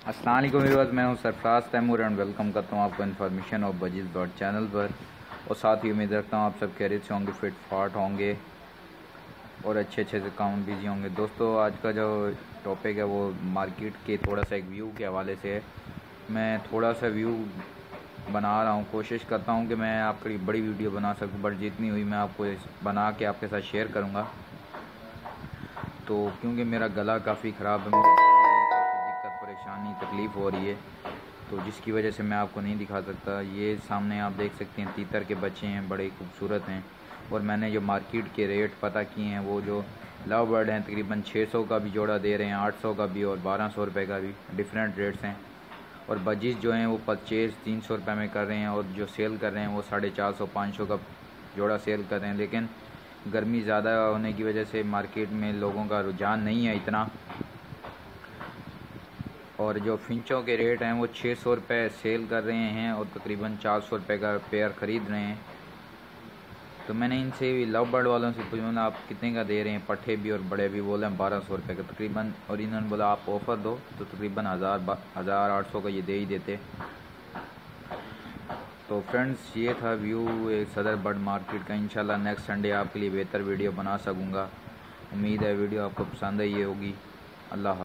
अस्सलाम वालेकुम व्यूअर्स, मैं हूं सरफराज तैमूर एंड वेलकम करता हूं आपको इन्फॉर्मेशन और बजीज़ डॉट चैनल पर। और साथ ही उम्मीद रखता हूं आप सब खैरियत से होंगे, फिट फाट होंगे और अच्छे अच्छे से काम बिजी होंगे। दोस्तों, आज का जो टॉपिक है वो मार्केट के थोड़ा सा एक व्यू के हवाले से है। मैं थोड़ा सा व्यू बना रहा हूं, कोशिश करता हूं कि मैं आपके लिए बड़ी वीडियो बना सकूं, बट जितनी हुई मैं आपको बना के आपके साथ शेयर करूँगा। तो क्योंकि मेरा गला काफ़ी ख़राब है, मुझे काफ़ी दिक्कत परेशानी तकलीफ़ हो रही है, तो जिसकी वजह से मैं आपको नहीं दिखा सकता। ये सामने आप देख सकते हैं तीतर के बच्चे हैं, बड़े खूबसूरत हैं। और मैंने जो मार्केट के रेट पता किए हैं, वो जो लव बर्ड हैं तकरीबन 600 का भी जोड़ा दे रहे हैं, 800 का भी और 1200 रुपये का भी, डिफरेंट रेट्स हैं। और बजीज जो हैं वो परचेज़ 300 रुपये में कर रहे हैं, और जो सेल कर रहे हैं वो 450-500 का जोड़ा सेल कर रहे हैं। लेकिन गर्मी ज़्यादा होने की वजह से मार्केट में लोगों का रुझान नहीं है इतना। और जो फिंचों के रेट हैं वो 600 रुपये सेल कर रहे हैं और तकरीबन 400 रुपये का पेयर ख़रीद रहे हैं। तो मैंने इनसे भी लव बर्ड वालों से पूछा, ना आप कितने का दे रहे हैं, पट्ठे भी और बड़े भी? बोले 1200 रुपये का तकरीबन। और इन्होंने बोला आप ऑफ़र दो तो तकरीबन 1800 का ये दे ही देते। तो फ्रेंड्स, ये था व्यू एक सदर बर्ड मार्केट का। इंशाल्लाह नेक्स्ट संडे आपके लिए बेहतर वीडियो बना सकूँगा। उम्मीद है वीडियो आपको पसंद आई होगी। अल्लाह।